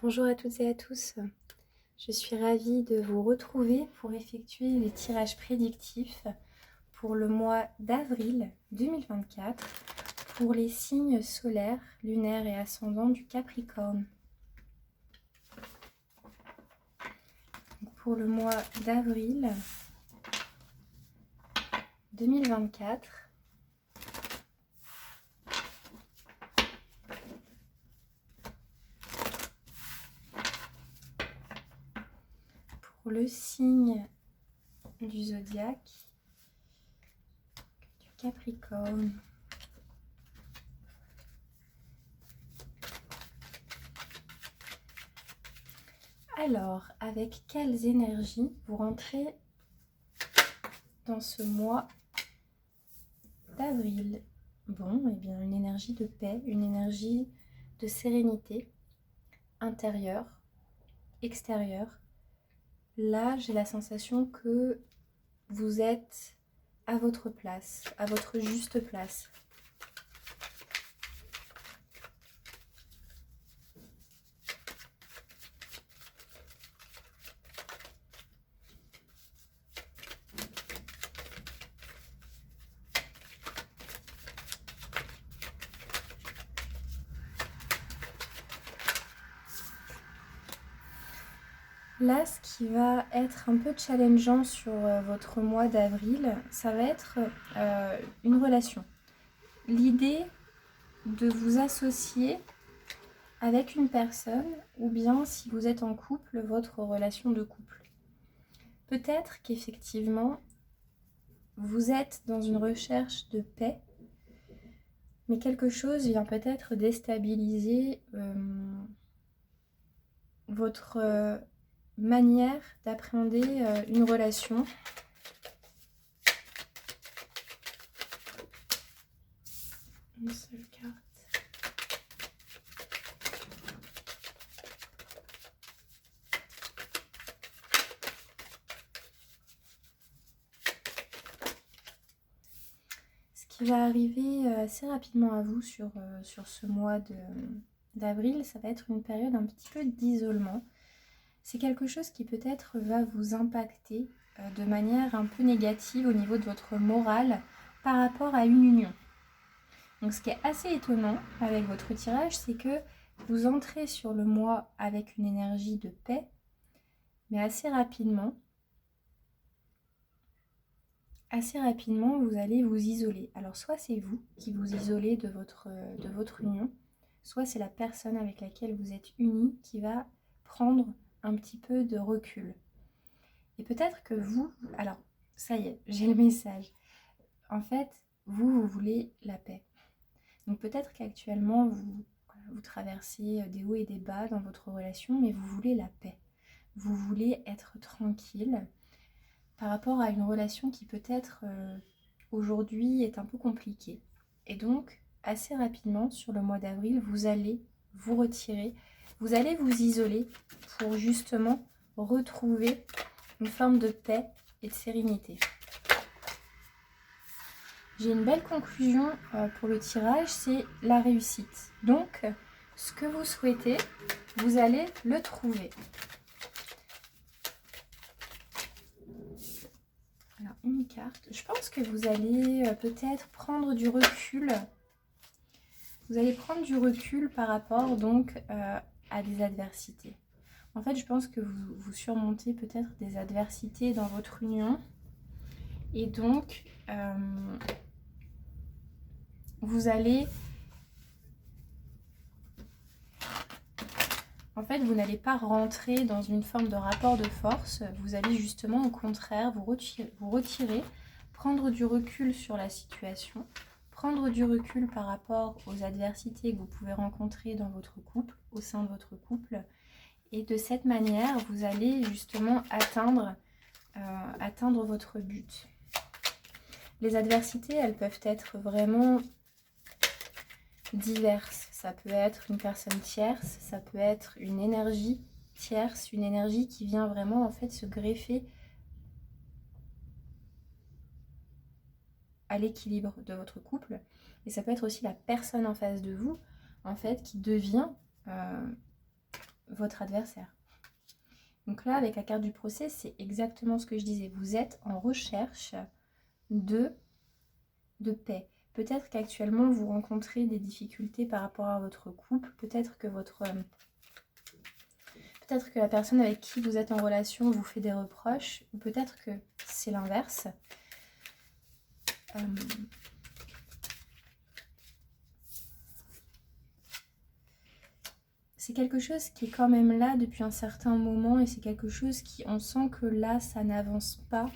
Bonjour à toutes et à tous, je suis ravie de vous retrouver pour effectuer les tirages prédictifs pour le mois d'avril 2024 pour les signes solaires, lunaires et ascendants du Capricorne. Pour le mois d'avril 2024, pour le signe du zodiaque du Capricorne. Alors, avec quelles énergies vous rentrez dans ce mois d'avril? Bon, eh bien, une énergie de paix, une énergie de sérénité intérieure, extérieure. Là, j'ai la sensation que vous êtes à votre place, à votre juste place. Là, ce qui va être un peu challengeant sur votre mois d'avril, ça va être une relation. L'idée de vous associer avec une personne, ou bien si vous êtes en couple, votre relation de couple. Peut-être qu'effectivement, vous êtes dans une recherche de paix, mais quelque chose vient peut-être déstabiliser votre manière d'appréhender une relation. Une seule carte. Ce qui va arriver assez rapidement à vous sur ce mois d'avril, ça va être une période un petit peu d'isolement. C'est quelque chose qui peut-être va vous impacter de manière un peu négative au niveau de votre morale par rapport à une union. Donc ce qui est assez étonnant avec votre tirage, c'est que vous entrez sur le mois avec une énergie de paix, mais assez rapidement, vous allez vous isoler. Alors soit c'est vous qui vous isolez de votre union, soit c'est la personne avec laquelle vous êtes unis qui va prendre un petit peu de recul. Et peut-être que vous, alors ça y est, j'ai le message. En fait, vous voulez la paix. Donc peut-être qu'actuellement vous traversez des hauts et des bas dans votre relation, mais vous voulez la paix. Vous voulez être tranquille par rapport à une relation qui peut-être aujourd'hui est un peu compliquée. Et donc, assez rapidement, sur le mois d'avril, vous allez vous retirer, vous allez vous isoler pour justement retrouver une forme de paix et de sérénité. J'ai une belle conclusion pour le tirage, c'est la réussite. Donc, ce que vous souhaitez, vous allez le trouver. Alors, une carte. Je pense que vous allez peut-être prendre du recul. Vous allez prendre du recul par rapport donc à des adversités. En fait, je pense que vous surmontez peut-être des adversités dans votre union. Et donc, vous allez... En fait, vous n'allez pas rentrer dans une forme de rapport de force. Vous allez justement, au contraire, vous retirer, prendre du recul sur la situation, prendre du recul par rapport aux adversités que vous pouvez rencontrer dans votre couple, au sein de votre couple. Et de cette manière, vous allez justement atteindre votre but. Les adversités, elles peuvent être vraiment diverses. Ça peut être une personne tierce, ça peut être une énergie tierce, une énergie qui vient vraiment en fait se greffer à l'équilibre de votre couple. Et ça peut être aussi la personne en face de vous, en fait, qui devient votre adversaire. Donc là, avec la carte du procès, c'est exactement ce que je disais. Vous êtes en recherche de paix. Peut-être qu'actuellement, vous rencontrez des difficultés par rapport à votre couple. Peut-être que la personne avec qui vous êtes en relation vous fait des reproches. Ou peut-être que c'est l'inverse. C'est quelque chose qui est quand même là depuis un certain moment et c'est quelque chose qui, on sent que là, ça n'avance pas.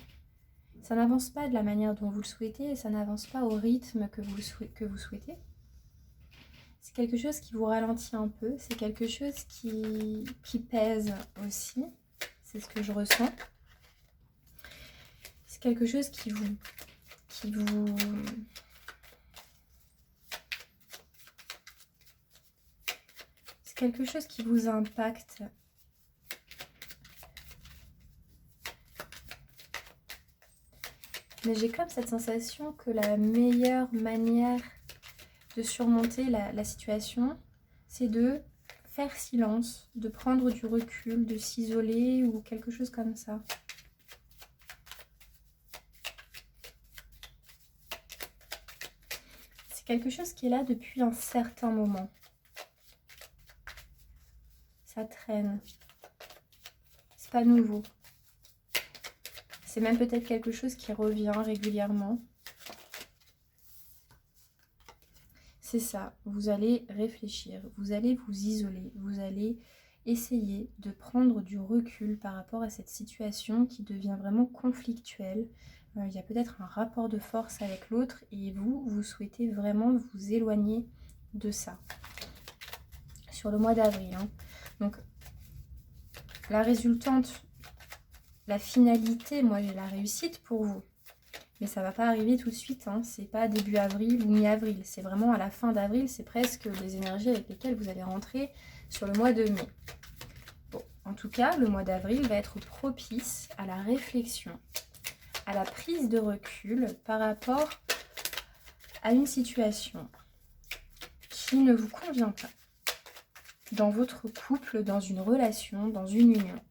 Ça n'avance pas de la manière dont vous le souhaitez et ça n'avance pas au rythme que vous souhaitez. C'est quelque chose qui vous ralentit un peu, c'est quelque chose qui pèse aussi, c'est ce que je ressens. C'est quelque chose qui vous... C'est quelque chose qui vous impacte. Mais j'ai comme cette sensation que la meilleure manière de surmonter la situation, c'est de faire silence, de prendre du recul, de s'isoler ou quelque chose comme ça. C'est quelque chose qui est là depuis un certain moment. Ça traîne. C'est pas nouveau. C'est même peut-être quelque chose qui revient régulièrement. C'est ça, vous allez réfléchir, vous allez vous isoler, vous allez essayer de prendre du recul par rapport à cette situation qui devient vraiment conflictuelle. Il y a peut-être un rapport de force avec l'autre et vous souhaitez vraiment vous éloigner de ça. Sur le mois d'avril. Hein. Donc, la résultante, la finalité, moi j'ai la réussite pour vous. Mais ça ne va pas arriver tout de suite, hein. C'est pas début avril ou mi-avril, c'est vraiment à la fin d'avril, c'est presque les énergies avec lesquelles vous allez rentrer sur le mois de mai. Bon, en tout cas, le mois d'avril va être propice à la réflexion, à la prise de recul par rapport à une situation qui ne vous convient pas dans votre couple, dans une relation, dans une union.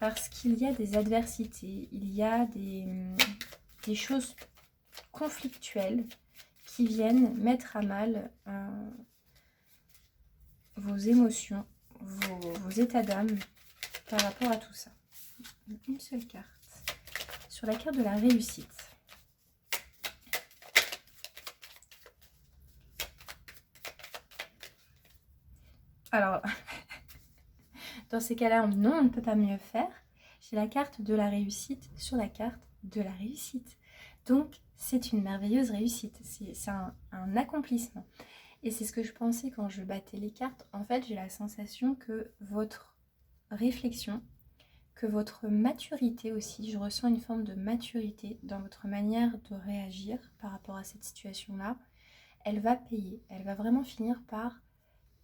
Parce qu'il y a des adversités, il y a des choses conflictuelles qui viennent mettre à mal vos émotions, vos états d'âme par rapport à tout ça. Une seule carte. Sur la carte de la réussite. Alors, dans ces cas-là, non, on ne peut pas mieux faire. J'ai la carte de la réussite sur la carte de la réussite. Donc, c'est une merveilleuse réussite. C'est un accomplissement. Et c'est ce que je pensais quand je battais les cartes. En fait, j'ai la sensation que votre réflexion, que votre maturité aussi, je ressens une forme de maturité dans votre manière de réagir par rapport à cette situation-là, elle va payer. Elle va vraiment finir par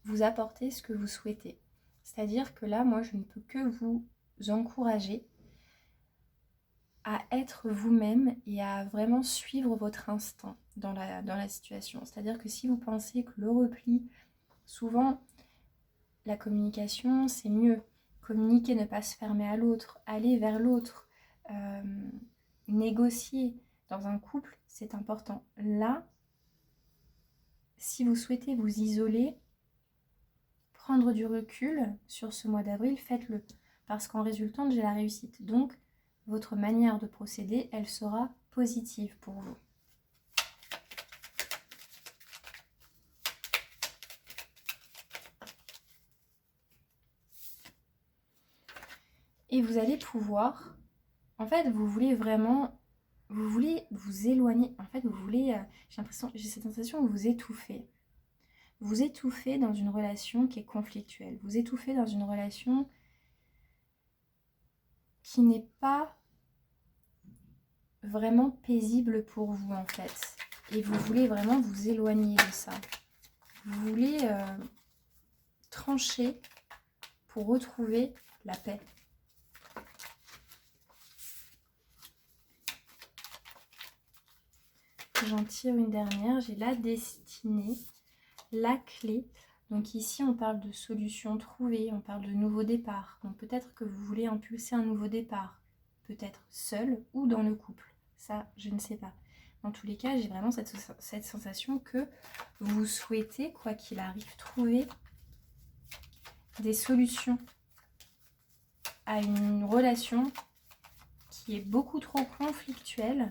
vous apporter ce que vous souhaitez. C'est-à-dire que là, moi, je ne peux que vous encourager à être vous-même et à vraiment suivre votre instinct dans la situation. C'est-à-dire que si vous pensez que le repli, souvent, la communication, c'est mieux. Communiquer, ne pas se fermer à l'autre, aller vers l'autre, négocier dans un couple, c'est important. Là, si vous souhaitez vous isoler, prendre du recul sur ce mois d'avril, faites-le. Parce qu'en résultante, j'ai la réussite. Donc, votre manière de procéder, elle sera positive pour vous. Et vous allez pouvoir, en fait, vous voulez vraiment, vous voulez vous éloigner, en fait, vous voulez, j'ai cette sensation que vous étouffez. Vous étouffez dans une relation qui est conflictuelle. Vous étouffez dans une relation qui n'est pas vraiment paisible pour vous, en fait. Et vous voulez vraiment vous éloigner de ça. Vous voulez trancher pour retrouver la paix. J'en tire une dernière. J'ai la destinée, la clé. Donc ici, on parle de solutions trouvées, on parle de nouveau départ. Donc peut-être que vous voulez impulser un nouveau départ, peut-être seul ou dans le couple. Ça, je ne sais pas. Dans tous les cas, j'ai vraiment cette sensation que vous souhaitez, quoi qu'il arrive, trouver des solutions à une relation qui est beaucoup trop conflictuelle,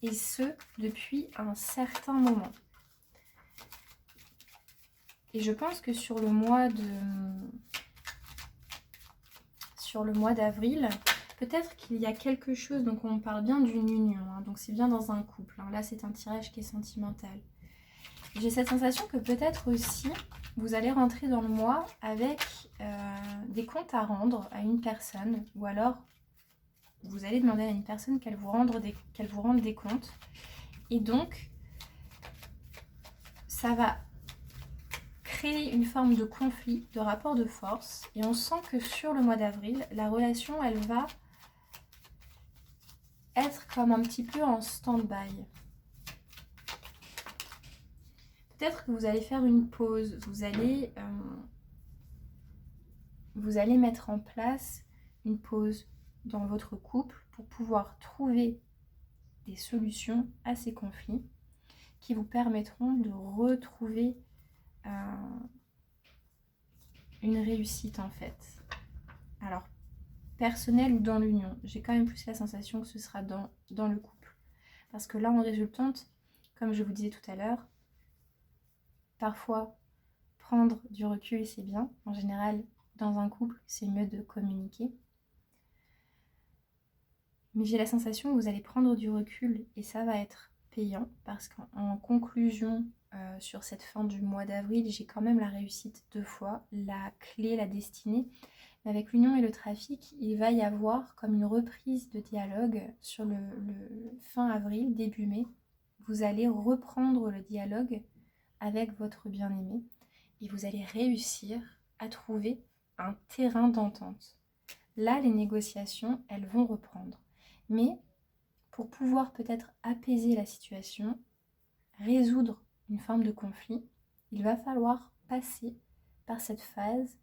et ce, depuis un certain moment. Et je pense que sur le mois d'avril, peut-être qu'il y a quelque chose, donc on parle bien d'une union, hein, donc c'est bien dans un couple, hein. Là c'est un tirage qui est sentimental. J'ai cette sensation que peut-être aussi, vous allez rentrer dans le mois avec des comptes à rendre à une personne, ou alors vous allez demander à une personne qu'elle vous rende des comptes, et donc ça va créer une forme de conflit, de rapport de force, et on sent que sur le mois d'avril, la relation, elle va être comme un petit peu en stand-by. Peut-être que vous allez faire une pause, vous allez mettre en place une pause dans votre couple pour pouvoir trouver des solutions à ces conflits qui vous permettront de retrouver une réussite en fait. Alors, personnelle ou dans l'union, j'ai quand même plus la sensation que ce sera dans le couple. Parce que là, en résultante, comme je vous disais tout à l'heure, parfois, prendre du recul, c'est bien. En général, dans un couple, c'est mieux de communiquer. Mais j'ai la sensation que vous allez prendre du recul et ça va être payant parce qu'en conclusion, sur cette fin du mois d'avril, j'ai quand même la réussite 2 fois, la clé, la destinée. Mais avec l'union et le trafic, il va y avoir comme une reprise de dialogue sur le fin avril, début mai. Vous allez reprendre le dialogue avec votre bien-aimé et vous allez réussir à trouver un terrain d'entente. Là, les négociations, elles vont reprendre. Mais pour pouvoir peut-être apaiser la situation, résoudre une forme de conflit, il va falloir passer par cette phase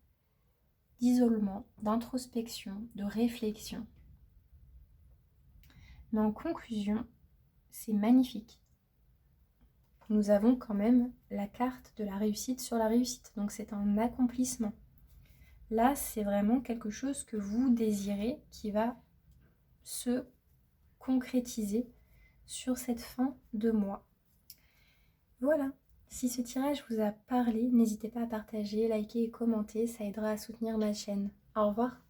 d'isolement, d'introspection, de réflexion. Mais en conclusion, c'est magnifique. Nous avons quand même la carte de la réussite sur la réussite, donc c'est un accomplissement. Là, c'est vraiment quelque chose que vous désirez qui va se concrétiser sur cette fin de mois. Voilà, si ce tirage vous a parlé, n'hésitez pas à partager, liker et commenter, ça aidera à soutenir ma chaîne. Au revoir.